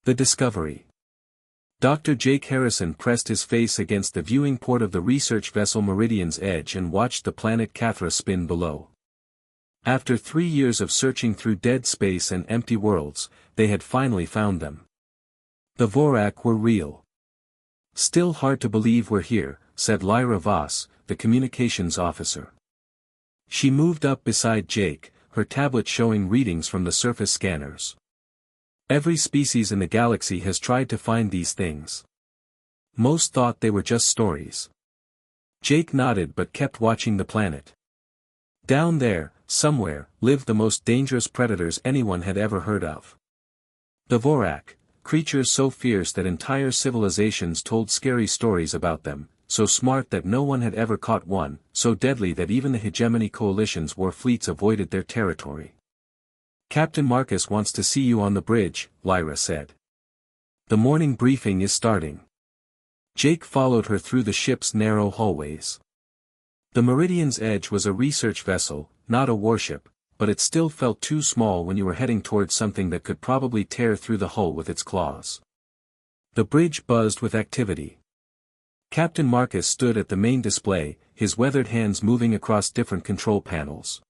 The discovery. Dr. Jake Harrison pressed his face against the viewing port of the research vessel Meridian's Edge and watched the planet Cathra spin below. After 3 years of searching through dead space and empty worlds, they had finally found them. The Vorac were real. "Still hard to believe we're here," said Lyra Voss, the communications officer. She moved up beside Jake, her tablet showing readings from the surface scanners. "Every species in the galaxy has tried to find these things. Most thought they were just stories." Jake nodded but kept watching the planet. Down there, somewhere, lived the most dangerous predators anyone had ever heard of. The Vorac, creatures so fierce that entire civilizations told scary stories about them, so smart that no one had ever caught one, so deadly that even the hegemony coalition's war fleets avoided their territory. "Captain Marcus wants to see you on the bridge," Lyra said. "The morning briefing is starting." Jake followed her through the ship's narrow hallways. The Meridian's Edge was a research vessel, not a warship, but it still felt too small when you were heading towards something that could probably tear through the hull with its claws. The bridge buzzed with activity. Captain Marcus stood at the main display, his weathered hands moving across different control panels.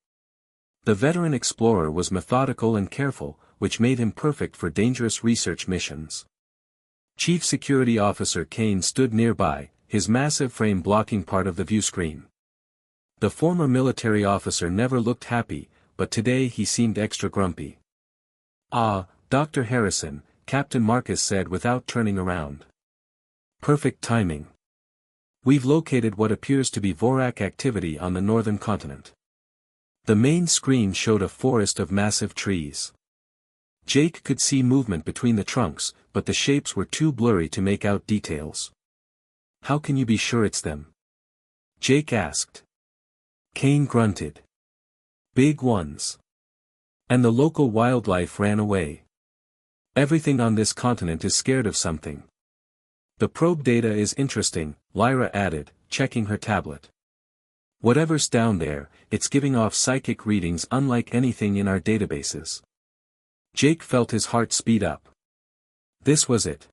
The veteran explorer was methodical and careful, which made him perfect for dangerous research missions. Chief Security Officer Kane stood nearby, his massive frame blocking part of the viewscreen. The former military officer never looked happy, but today he seemed extra grumpy. "Ah, Dr. Harrison," Captain Marcus said without turning around. "Perfect timing. We've located what appears to be Vorac activity on the northern continent." The main screen showed a forest of massive trees. Jake could see movement between the trunks, but the shapes were too blurry to make out details. "How can you be sure it's them?" Jake asked. Kane grunted. "Big ones. And the local wildlife ran away. Everything on this continent is scared of something." "The probe data is interesting," Lyra added, checking her tablet. "Whatever's down there, it's giving off psychic readings unlike anything in our databases." Jake felt his heart speed up. This was it.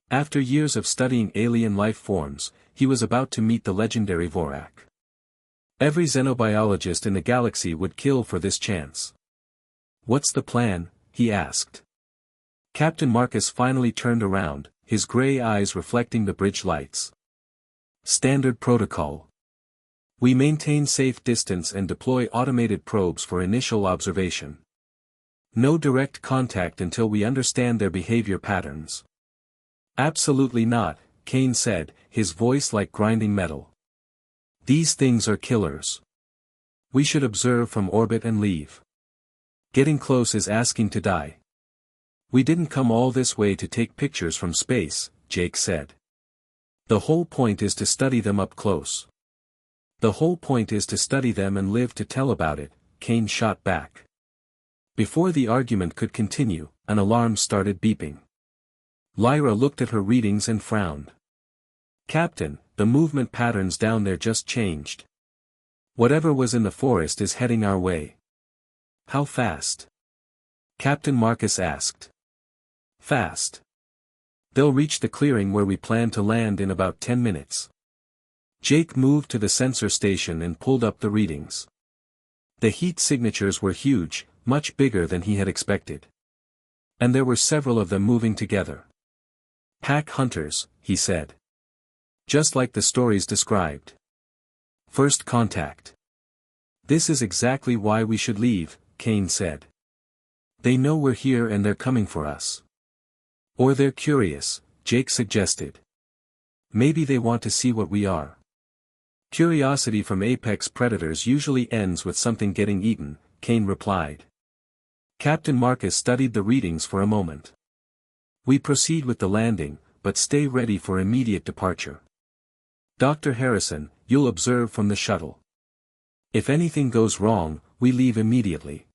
After years of studying alien life forms, he was about to meet the legendary Vorac. Every xenobiologist in the galaxy would kill for this chance. "What's the plan?" he asked. Captain Marcus finally turned around, his gray eyes reflecting the bridge lights. "Standard protocol. We maintain safe distance and deploy automated probes for initial observation. No direct contact until we understand their behavior patterns." "Absolutely not," Kane said, his voice like grinding metal. "These things are killers. We should observe from orbit and leave. Getting close is asking to die." "We didn't come all this way to take pictures from space," Jake said. "The whole point is to study them up close." "The whole point is to study them and live to tell about it," Kane shot back. Before the argument could continue, an alarm started beeping. Lyra looked at her readings and frowned. "Captain, the movement patterns down there just changed. Whatever was in the forest is heading our way." "How fast?" Captain Marcus asked. "Fast. They'll reach the clearing where we plan to land in about 10 minutes. Jake moved to the sensor station and pulled up the readings. The heat signatures were huge, much bigger than he had expected. And there were several of them moving together. "Pack hunters," he said. "Just like the stories described. First contact." "This is exactly why we should leave," Kane said. "They know we're here and they're coming for us." "Or they're curious," Jake suggested. "Maybe they want to see what we are." "Curiosity from apex predators usually ends with something getting eaten," Kane replied. Captain Marcus studied the readings for a moment. "We proceed with the landing, but stay ready for immediate departure. Dr. Harrison, you'll observe from the shuttle. If anything goes wrong, we leave immediately."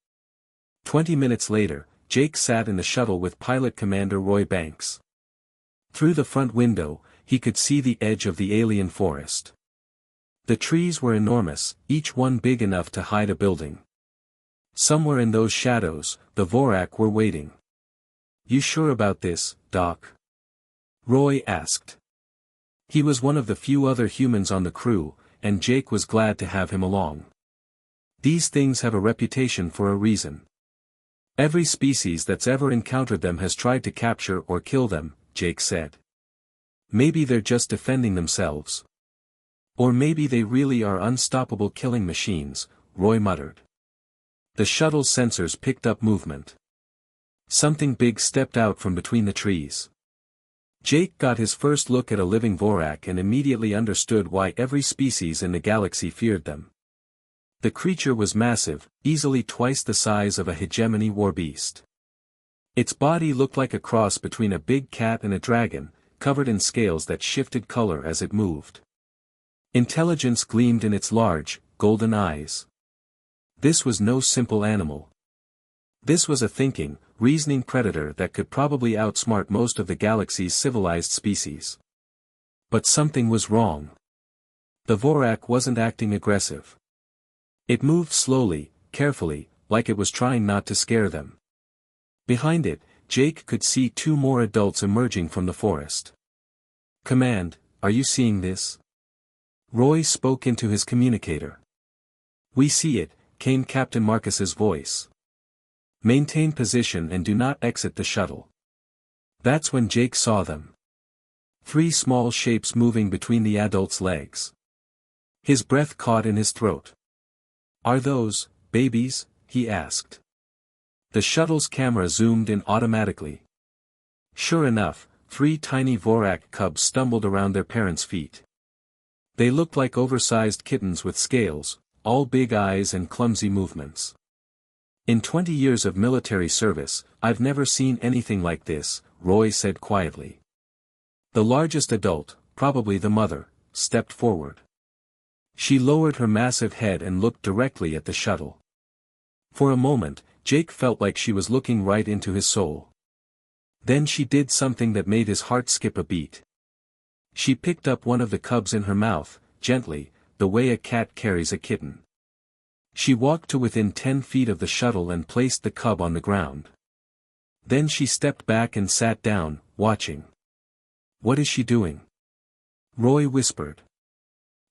20 minutes later, Jake sat in the shuttle with Pilot Commander Roy Banks. Through the front window, he could see the edge of the alien forest. The trees were enormous, each one big enough to hide a building. Somewhere in those shadows, the Vorac were waiting. "You sure about this, Doc?" Roy asked. He was one of the few other humans on the crew, and Jake was glad to have him along. "These things have a reputation for a reason. Every species that's ever encountered them has tried to capture or kill them," Jake said. "Maybe they're just defending themselves. Or maybe they really are unstoppable killing machines," Roy muttered. The shuttle's sensors picked up movement. Something big stepped out from between the trees. Jake got his first look at a living Vorac and immediately understood why every species in the galaxy feared them. The creature was massive, easily twice the size of a hegemony warbeast. Its body looked like a cross between a big cat and a dragon, covered in scales that shifted color as it moved. Intelligence gleamed in its large, golden eyes. This was no simple animal. This was a thinking, reasoning predator that could probably outsmart most of the galaxy's civilized species. But something was wrong. The Vorac wasn't acting aggressive. It moved slowly, carefully, like it was trying not to scare them. Behind it, Jake could see two more adults emerging from the forest. "Command, are you seeing this?" Roy spoke into his communicator. "We see it," came Captain Marcus's voice. "Maintain position and do not exit the shuttle." That's when Jake saw them. Three small shapes moving between the adults' legs. His breath caught in his throat. "Are those babies?" he asked. The shuttle's camera zoomed in automatically. Sure enough, three tiny Vorac cubs stumbled around their parents' feet. They looked like oversized kittens with scales, all big eyes and clumsy movements. "In 20 years of military service, I've never seen anything like this," Roy said quietly. The largest adult, probably the mother, stepped forward. She lowered her massive head and looked directly at the shuttle. For a moment, Jake felt like she was looking right into his soul. Then she did something that made his heart skip a beat. She picked up one of the cubs in her mouth, gently, the way a cat carries a kitten. She walked to within 10 feet of the shuttle and placed the cub on the ground. Then she stepped back and sat down, watching. "What is she doing?" Roy whispered.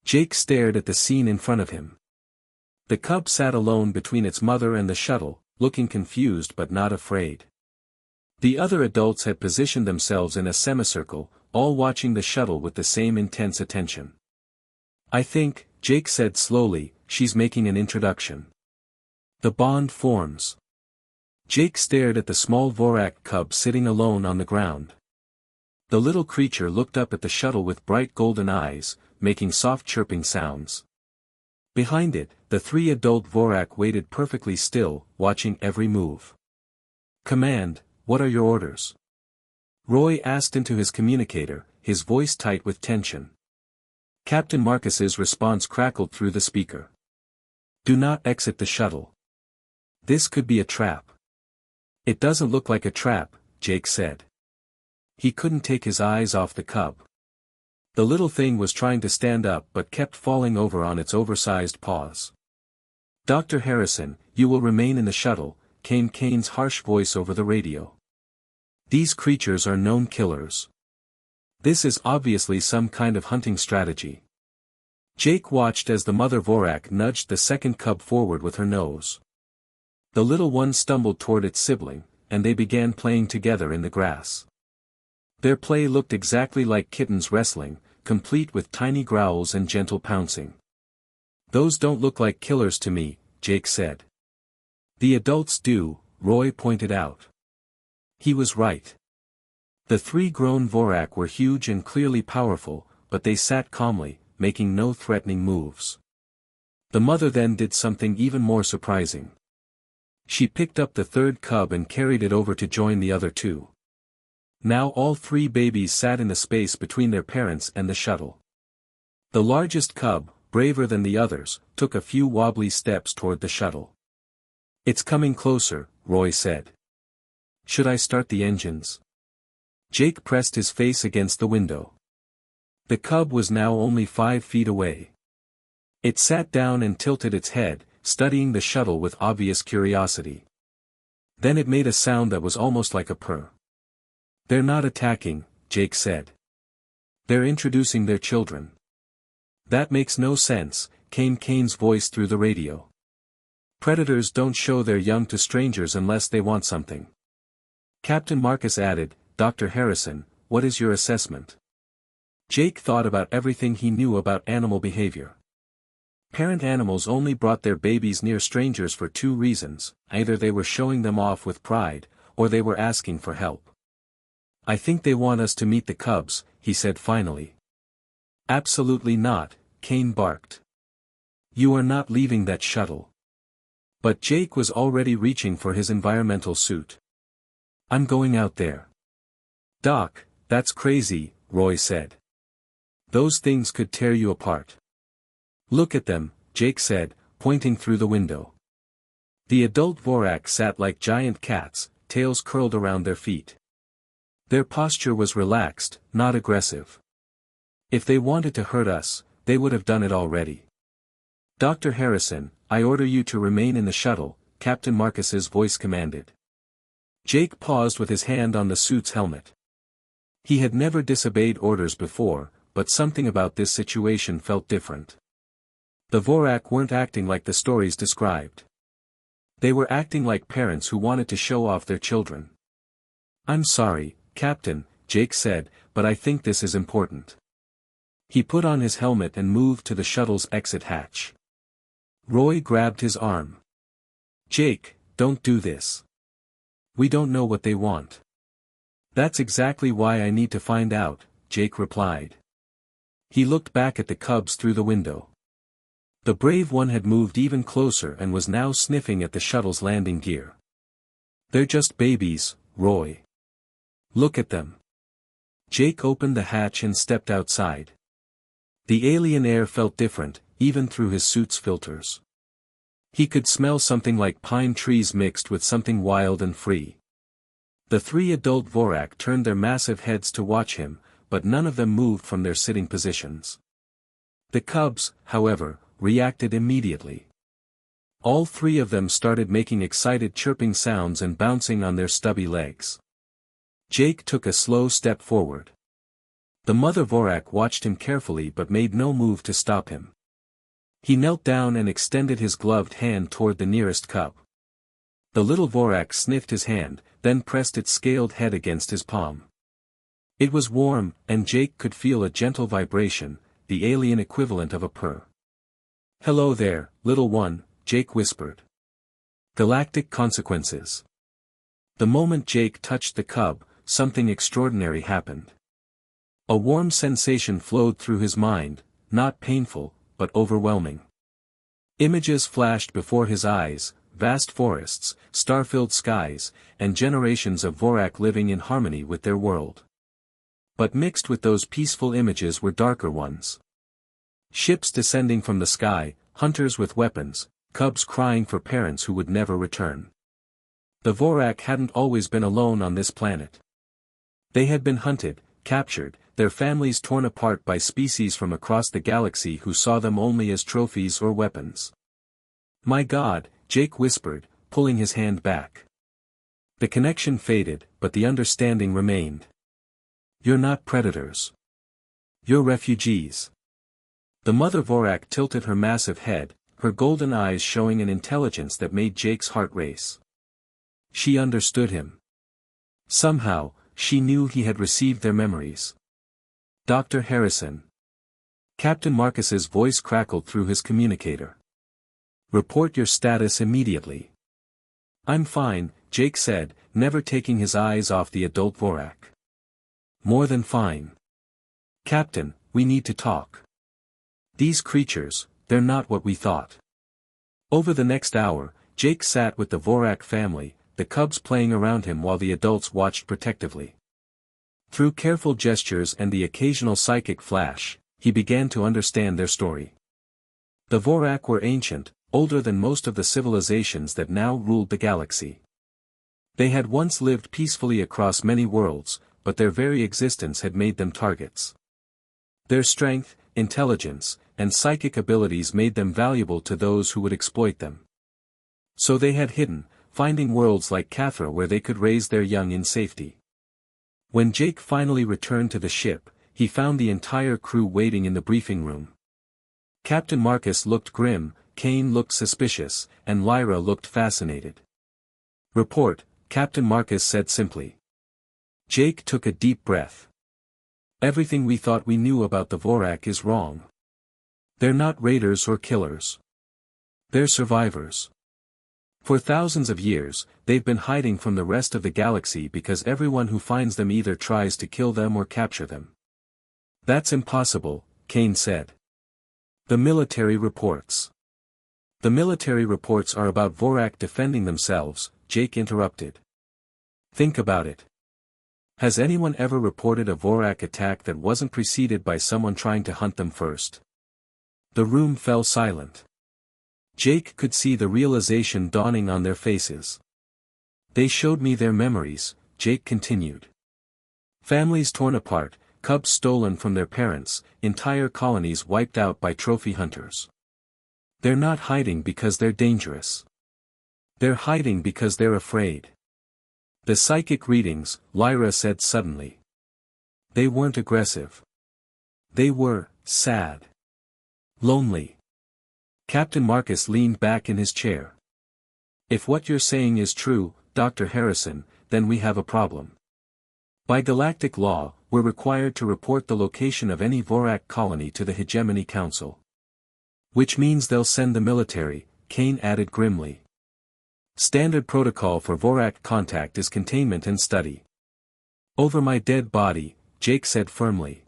Jake stared at the scene in front of him. The cub sat alone between its mother and the shuttle, looking confused but not afraid. The other adults had positioned themselves in a semicircle, all watching the shuttle with the same intense attention. "I think," Jake said slowly, "she's making an introduction." The bond forms. Jake stared at the small Vorac cub sitting alone on the ground. The little creature looked up at the shuttle with bright golden eyes, making soft chirping sounds. Behind it, the three adult Vorac waited perfectly still, watching every move. "Command, what are your orders?" Roy asked into his communicator, his voice tight with tension. Captain Marcus's response crackled through the speaker. "Do not exit the shuttle. This could be a trap." "It doesn't look like a trap," Jake said. He couldn't take his eyes off the cub. The little thing was trying to stand up but kept falling over on its oversized paws. "Dr. Harrison, you will remain in the shuttle," came Kane's harsh voice over the radio. "These creatures are known killers. This is obviously some kind of hunting strategy." Jake watched as the mother Vorac nudged the second cub forward with her nose. The little one stumbled toward its sibling, and they began playing together in the grass. Their play looked exactly like kittens wrestling, complete with tiny growls and gentle pouncing. "Those don't look like killers to me," Jake said. "The adults do," Roy pointed out. He was right. The three grown Vorac were huge and clearly powerful, but they sat calmly, making no threatening moves. The mother then did something even more surprising. She picked up the third cub and carried it over to join the other two. Now all three babies sat in the space between their parents and the shuttle. The largest cub, braver than the others, took a few wobbly steps toward the shuttle. "It's coming closer," Roy said. "Should I start the engines?" Jake pressed his face against the window. The cub was now only 5 feet away. It sat down and tilted its head, studying the shuttle with obvious curiosity. Then it made a sound that was almost like a purr. They're not attacking, Jake said. They're introducing their children. That makes no sense, came Kane's voice through the radio. Predators don't show their young to strangers unless they want something. Captain Marcus added, Dr. Harrison, what is your assessment? Jake thought about everything he knew about animal behavior. Parent animals only brought their babies near strangers for two reasons: either they were showing them off with pride, or they were asking for help. I think they want us to meet the cubs, he said finally. Absolutely not, Kane barked. You are not leaving that shuttle. But Jake was already reaching for his environmental suit. I'm going out there. Doc, that's crazy, Roy said. Those things could tear you apart. Look at them, Jake said, pointing through the window. The adult Vorac sat like giant cats, tails curled around their feet. Their posture was relaxed, not aggressive. If they wanted to hurt us, they would have done it already. Dr. Harrison, I order you to remain in the shuttle, Captain Marcus's voice commanded. Jake paused with his hand on the suit's helmet. He had never disobeyed orders before, but something about this situation felt different. The Vorac weren't acting like the stories described. They were acting like parents who wanted to show off their children. I'm sorry, Captain, Jake said, but I think this is important. He put on his helmet and moved to the shuttle's exit hatch. Roy grabbed his arm. Jake, don't do this. We don't know what they want. That's exactly why I need to find out, Jake replied. He looked back at the cubs through the window. The brave one had moved even closer and was now sniffing at the shuttle's landing gear. They're just babies, Roy. Look at them. Jake opened the hatch and stepped outside. The alien air felt different, even through his suit's filters. He could smell something like pine trees mixed with something wild and free. The three adult Vorac turned their massive heads to watch him, but none of them moved from their sitting positions. The cubs, however, reacted immediately. All three of them started making excited chirping sounds and bouncing on their stubby legs. Jake took a slow step forward. The mother Vorac watched him carefully but made no move to stop him. He knelt down and extended his gloved hand toward the nearest cub. The little Vorac sniffed his hand, then pressed its scaled head against his palm. It was warm, and Jake could feel a gentle vibration, the alien equivalent of a purr. Hello there, little one, Jake whispered. Galactic consequences. The moment Jake touched the cub, something extraordinary happened. A warm sensation flowed through his mind, not painful, but overwhelming. Images flashed before his eyes, vast forests, star-filled skies, and generations of Vorac living in harmony with their world. But mixed with those peaceful images were darker ones. Ships descending from the sky, hunters with weapons, cubs crying for parents who would never return. The Vorac hadn't always been alone on this planet. They had been hunted, captured, their families torn apart by species from across the galaxy who saw them only as trophies or weapons. My God, Jake whispered, pulling his hand back. The connection faded, but the understanding remained. You're not predators. You're refugees. The mother Vorac tilted her massive head, her golden eyes showing an intelligence that made Jake's heart race. She understood him. Somehow, she knew he had received their memories. Dr. Harrison. Captain Marcus's voice crackled through his communicator. Report your status immediately. I'm fine, Jake said, never taking his eyes off the adult Vorac. More than fine. Captain, we need to talk. These creatures, they're not what we thought. Over the next hour, Jake sat with the Vorac family, the cubs playing around him while the adults watched protectively. Through careful gestures and the occasional psychic flash, he began to understand their story. The Vorac were ancient, older than most of the civilizations that now ruled the galaxy. They had once lived peacefully across many worlds, but their very existence had made them targets. Their strength, intelligence, and psychic abilities made them valuable to those who would exploit them. So they had hidden, finding worlds like Cathra where they could raise their young in safety. When Jake finally returned to the ship, he found the entire crew waiting in the briefing room. Captain Marcus looked grim, Kane looked suspicious, and Lyra looked fascinated. "Report," Captain Marcus said simply. Jake took a deep breath. "Everything we thought we knew about the Vorac is wrong. They're not raiders or killers. They're survivors. For thousands of years, they've been hiding from the rest of the galaxy because everyone who finds them either tries to kill them or capture them." "That's impossible," Kane said. "The military reports." "The military reports are about Vorac defending themselves," Jake interrupted. "Think about it. Has anyone ever reported a Vorac attack that wasn't preceded by someone trying to hunt them first?" The room fell silent. Jake could see the realization dawning on their faces. "They showed me their memories," Jake continued. "Families torn apart, cubs stolen from their parents, entire colonies wiped out by trophy hunters. They're not hiding because they're dangerous. They're hiding because they're afraid." "The psychic readings," Lyra said suddenly. "They weren't aggressive. They were sad. Lonely." Captain Marcus leaned back in his chair. "If what you're saying is true, Dr. Harrison, then we have a problem. By galactic law, we're required to report the location of any Vorac colony to the Hegemony Council. Which means they'll send the military," Kane added grimly. "Standard protocol for Vorac contact is containment and study." "Over my dead body," Jake said firmly.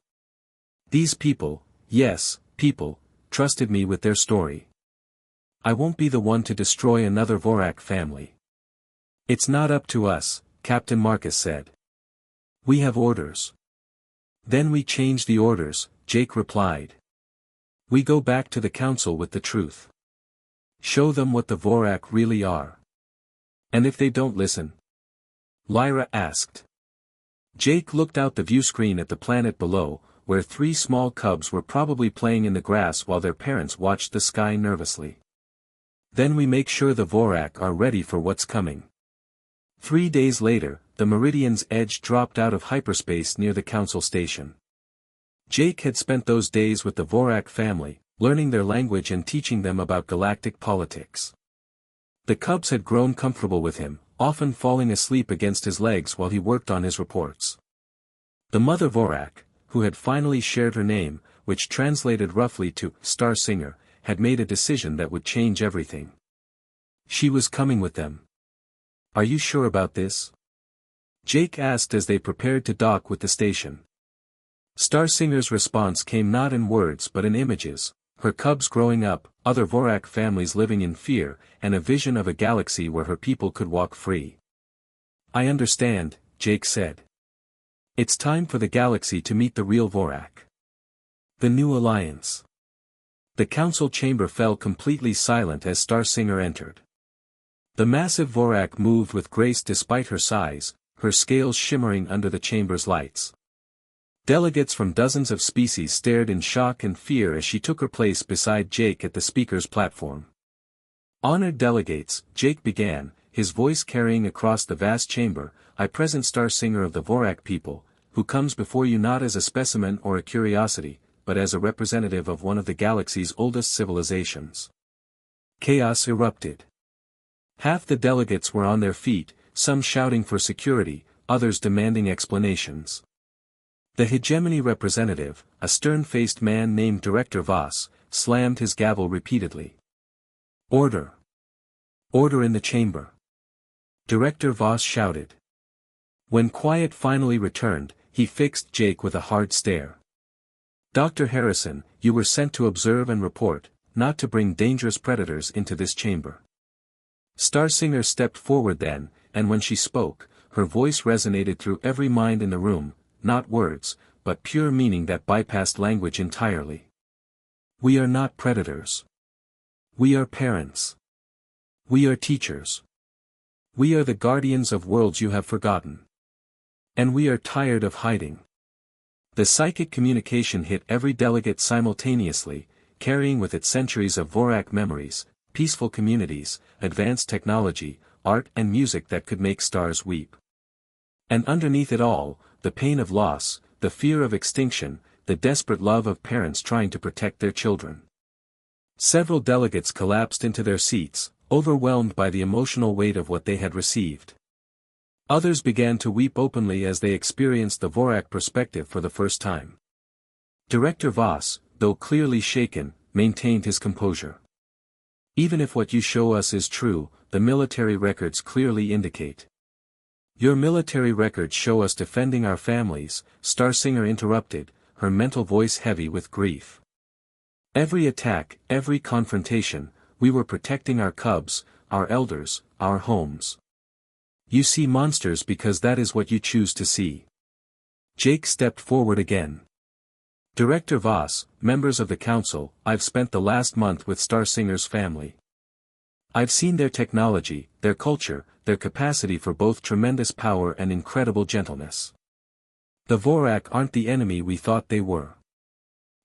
"These people, yes, people, trusted me with their story. I won't be the one to destroy another Vorac family." "It's not up to us," Captain Marcus said. "We have orders." "Then we change the orders," Jake replied. "We go back to the council with the truth. Show them what the Vorac really are." "And if they don't listen?" Lyra asked. Jake looked out the viewscreen at the planet below, where 3 small cubs were probably playing in the grass while their parents watched the sky nervously. "Then we make sure the Vorac are ready for what's coming." 3 days later, the Meridian's edge dropped out of hyperspace near the council station. Jake had spent those days with the Vorac family, learning their language and teaching them about galactic politics. The cubs had grown comfortable with him, often falling asleep against his legs while he worked on his reports. The mother Vorac, who had finally shared her name, which translated roughly to Star Singer, had made a decision that would change everything. She was coming with them. "Are you sure about this?" Jake asked as they prepared to dock with the station. Star Singer's response came not in words but in images: her cubs growing up, other Vorac families living in fear, and a vision of a galaxy where her people could walk free. "I understand," Jake said. "It's time for the galaxy to meet the real Vorac. The new alliance." The council chamber fell completely silent as Star Singer entered. The massive Vorac moved with grace despite her size, her scales shimmering under the chamber's lights. Delegates from dozens of species stared in shock and fear as she took her place beside Jake at the speaker's platform. "Honored delegates," Jake began, his voice carrying across the vast chamber, "I present Star Singer of the Vorac people, who comes before you not as a specimen or a curiosity, but as a representative of one of the galaxy's oldest civilizations." Chaos erupted. Half the delegates were on their feet, some shouting for security, others demanding explanations. The Hegemony representative, a stern-faced man named Director Voss, slammed his gavel repeatedly. "Order! Order in the chamber!" Director Voss shouted. When quiet finally returned, he fixed Jake with a hard stare. "Dr. Harrison, you were sent to observe and report, not to bring dangerous predators into this chamber." Star Singer stepped forward then, and when she spoke, her voice resonated through every mind in the room, not words, but pure meaning that bypassed language entirely. "We are not predators. We are parents. We are teachers. We are the guardians of worlds you have forgotten. And we are tired of hiding." The psychic communication hit every delegate simultaneously, carrying with it centuries of Vorac memories, peaceful communities, advanced technology, art and music that could make stars weep. And underneath it all, the pain of loss, the fear of extinction, the desperate love of parents trying to protect their children. Several delegates collapsed into their seats, overwhelmed by the emotional weight of what they had received. Others began to weep openly as they experienced the Vorac perspective for the first time. Director Voss, though clearly shaken, maintained his composure. Even if what you show us is true, the military records clearly indicate. Your military records show us defending our families, Starsinger interrupted, her mental voice heavy with grief. Every attack, every confrontation, we were protecting our cubs, our elders, our homes. You see monsters because that is what you choose to see. Jake stepped forward again. Director Voss, members of the council, I've spent the last month with Starsinger's family. I've seen their technology, their culture, their capacity for both tremendous power and incredible gentleness. The Vorac aren't the enemy we thought they were.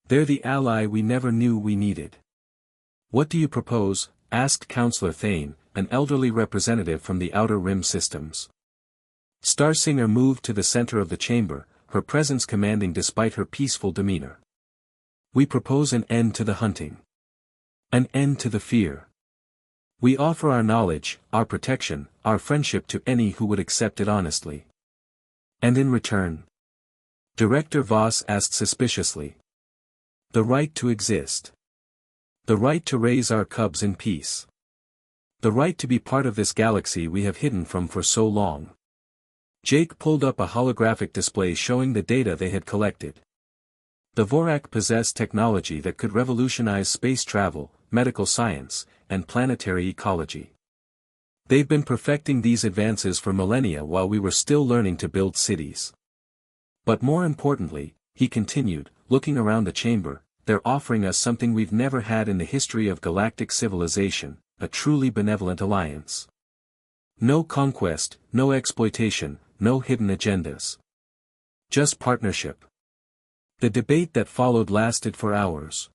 They're the ally we never knew we needed. What do you propose? Asked Councillor Thane, an elderly representative from the Outer Rim Systems. Starsinger moved to the center of the chamber, her presence commanding despite her peaceful demeanor. We propose an end to the hunting. An end to the fear. We offer our knowledge, our protection, our friendship to any who would accept it honestly. And in return? Director Voss asked suspiciously. The right to exist. The right to raise our cubs in peace. The right to be part of this galaxy we have hidden from for so long. Jake pulled up a holographic display showing the data they had collected. The Vorac possess technology that could revolutionize space travel, medical science, and planetary ecology. They've been perfecting these advances for millennia while we were still learning to build cities. But more importantly, he continued, looking around the chamber, they're offering us something we've never had in the history of galactic civilization, a truly benevolent alliance. No conquest, no exploitation, no hidden agendas. Just partnership. The debate that followed lasted for hours.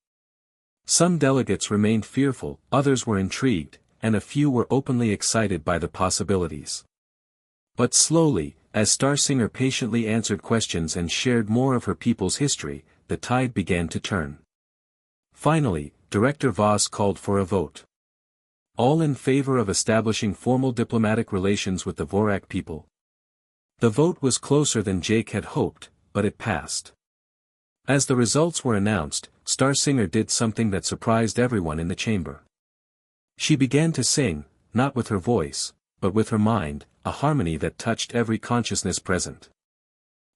Some delegates remained fearful, others were intrigued, and a few were openly excited by the possibilities. But slowly, as Starsinger patiently answered questions and shared more of her people's history, the tide began to turn. Finally, Director Voss called for a vote. All in favor of establishing formal diplomatic relations with the Vorac people. The vote was closer than Jake had hoped, but it passed. As the results were announced, Starsinger did something that surprised everyone in the chamber. She began to sing, not with her voice, but with her mind, a harmony that touched every consciousness present.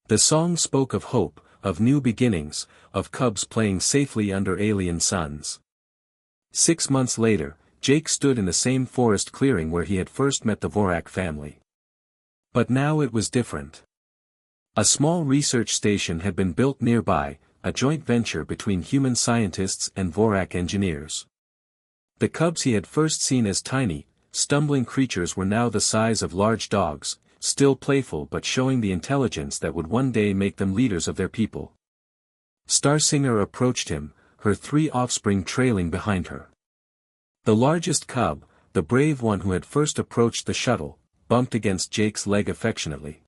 The song spoke of hope, of new beginnings, of cubs playing safely under alien suns. 6 months later, Jake stood in the same forest clearing where he had first met the Vorac family. But now it was different. A small research station had been built nearby, a joint venture between human scientists and Vorac engineers. The cubs he had first seen as tiny, stumbling creatures were now the size of large dogs, still playful but showing the intelligence that would one day make them leaders of their people. Starsinger approached him, her 3 offspring trailing behind her. The largest cub, the brave one who had first approached the shuttle, bumped against Jake's leg affectionately.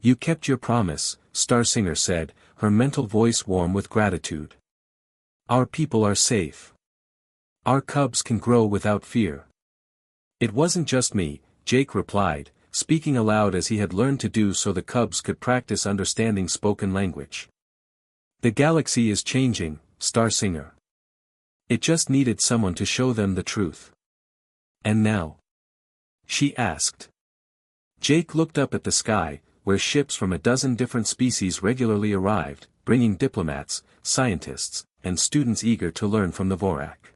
You kept your promise, Starsinger said, her mental voice warm with gratitude. Our people are safe. Our cubs can grow without fear. It wasn't just me, Jake replied, speaking aloud as he had learned to do so the cubs could practice understanding spoken language. The galaxy is changing, Starsinger. It just needed someone to show them the truth. And now? She asked. Jake looked up at the sky, where ships from a dozen different species regularly arrived, bringing diplomats, scientists, and students eager to learn from the Vorac.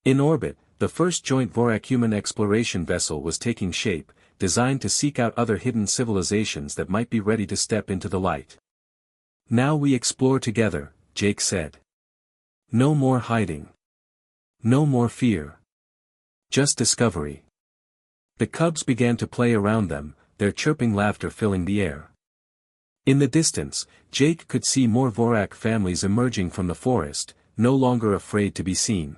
In orbit, the first joint Vorac-human exploration vessel was taking shape, designed to seek out other hidden civilizations that might be ready to step into the light. Now we explore together, Jake said. No more hiding. No more fear. Just discovery. The cubs began to play around them, their chirping laughter filling the air. In the distance, Jake could see more Vorac families emerging from the forest, no longer afraid to be seen.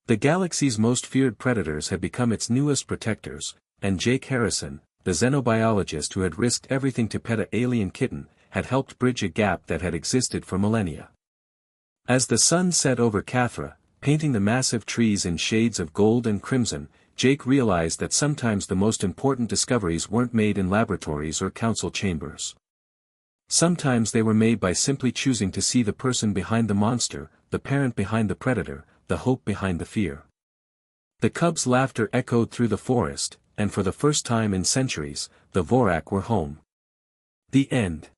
The galaxy's most feared predators had become its newest protectors, and Jake Harrison, the xenobiologist who had risked everything to pet an alien kitten, had helped bridge a gap that had existed for millennia. As the sun set over Cathra, painting the massive trees in shades of gold and crimson, Jake realized that sometimes the most important discoveries weren't made in laboratories or council chambers. Sometimes they were made by simply choosing to see the person behind the monster, the parent behind the predator, the hope behind the fear. The cubs' laughter echoed through the forest, and for the first time in centuries, the Vorac were home. The end.